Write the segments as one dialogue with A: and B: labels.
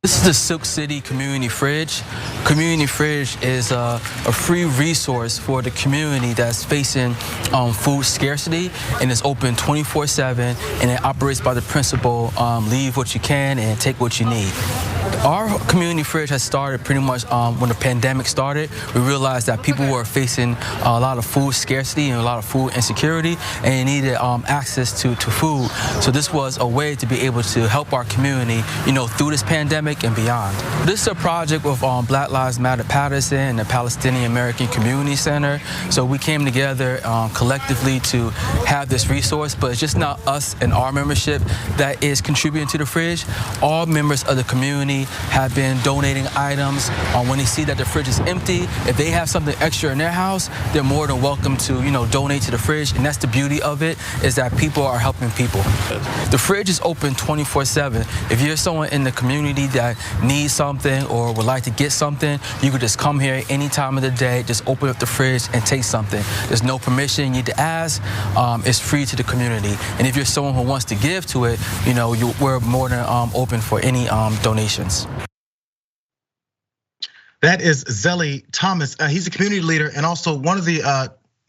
A: This is the Silk City Community Fridge. Community Fridge is a free resource for the community that's facing food scarcity, and it's open 24/7, and it operates by the principle, leave what you can and take what you need. Our community fridge has started pretty much when the pandemic started. We realized that people were facing a lot of food scarcity and a lot of food insecurity, and they needed access to food. So this was a way to be able to help our community, through this pandemic and beyond. This is a project with Black Lives Matter Paterson and the Palestinian American Community Center. So we came together collectively to have this resource, but it's just not us and our membership that is contributing to the fridge. All members of the community have been donating items. When they see that the fridge is empty, if they have something extra in their house, they're more than welcome to donate to the fridge. And that's the beauty of it, is that people are helping people. The fridge is open 24/7. If you're someone in the community that needs something or would like to get something, you could just come here any time of the day, just open up the fridge and take something. There's no permission you need to ask. It's free to the community. And if you're someone who wants to give to it, we're more than open for any donations.
B: That is Zelly Thomas. He's a community leader and also one of the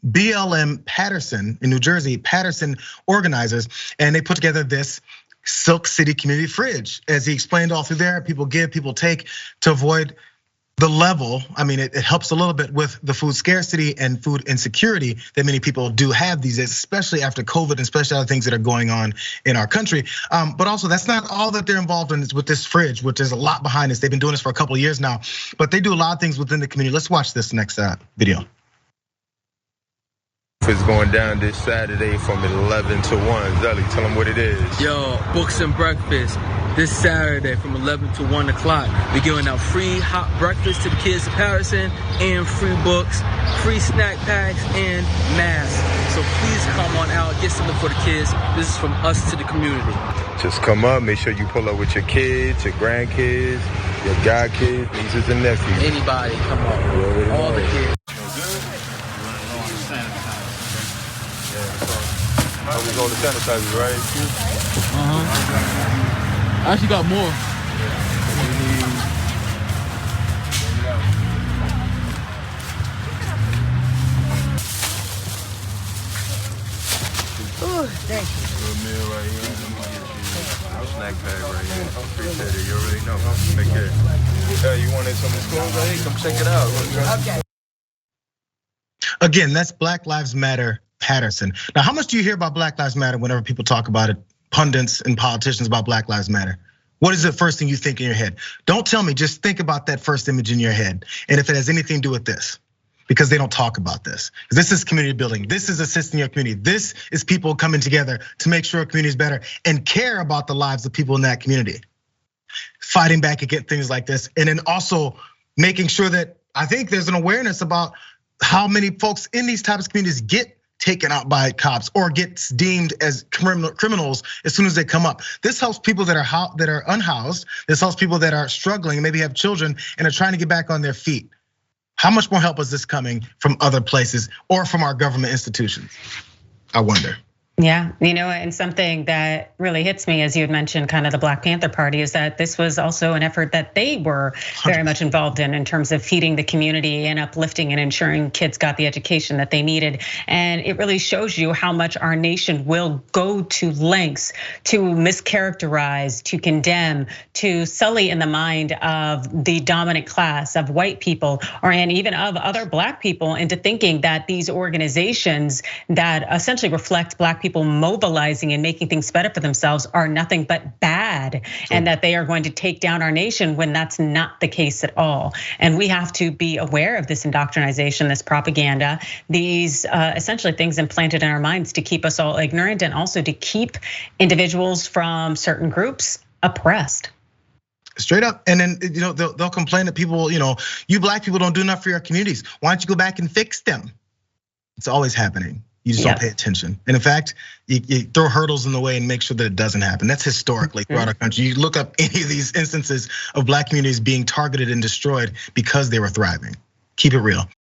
B: BLM Paterson in New Jersey, Paterson organizers, and they put together this Silk City Community Fridge. As he explained all through there, people give, people take to avoid the level. I mean, it helps a little bit with the food scarcity and food insecurity that many people do have these days, especially after COVID and especially other things that are going on in our country. But also, that's not all that they're involved in with this fridge, which is a lot behind this. They've been doing this for a couple of years now, but they do a lot of things within the community. Let's watch this next video.
C: It's going down this Saturday from 11 to 1. Zelly, tell them what it is.
A: Yo, books and breakfast. This Saturday from 11 to 1 o'clock. We're giving out free hot breakfast to the kids of Paterson and free books, free snack packs, and masks. So please come on out, get something for the kids. This is from us to the community.
C: Just come up, make sure you pull up with your kids, your grandkids, your godkids, nieces and nephews.
A: Anybody, come on. All the kids.
C: I was on the sanitizers, right?
A: I actually got more.
D: Oh, thank you.
C: Little meal right here. Snack bag right here. Appreciate it. You already know. Take care. Hey, you wanted some of this clothes? Hey, come check it out.
D: Okay.
B: Again, that's Black Lives Matter Paterson. Now, how much do you hear about Black Lives Matter whenever people talk about it, pundits and politicians about Black Lives Matter? What is the first thing you think in your head? Don't tell me, just think about that first image in your head. And if it has anything to do with this, because they don't talk about this. This is community building. This is assisting your community. This is people coming together to make sure a community is better and care about the lives of people in that community. Fighting back against things like this. And then also making sure that I think there's an awareness about how many folks in these types of communities get taken out by cops or gets deemed as criminals as soon as they come up. This helps people that are unhoused. This helps people that are struggling, maybe have children and are trying to get back on their feet. How much more help is this coming from other places or from our government institutions? I wonder.
E: Yeah, and something that really hits me, as you had mentioned, kind of the Black Panther Party, is that this was also an effort that they were very much involved in terms of feeding the community and uplifting and ensuring kids got the education that they needed. And it really shows you how much our nation will go to lengths to mischaracterize, to condemn, to sully in the mind of the dominant class of white people, and even of other Black people, into thinking that these organizations that essentially reflect Black people mobilizing and making things better for themselves are nothing but bad, and that they are going to take down our nation, when that's not the case at all. And we have to be aware of this indoctrination, this propaganda, these essentially things implanted in our minds to keep us all ignorant and also to keep individuals from certain groups oppressed.
B: Straight up, and then they'll complain that people, you Black people don't do enough for your communities. Why don't you go back and fix them? It's always happening. You just don't pay attention. And in fact, you throw hurdles in the way and make sure that it doesn't happen. That's historically throughout our country. You look up any of these instances of Black communities being targeted and destroyed because they were thriving. Keep it real.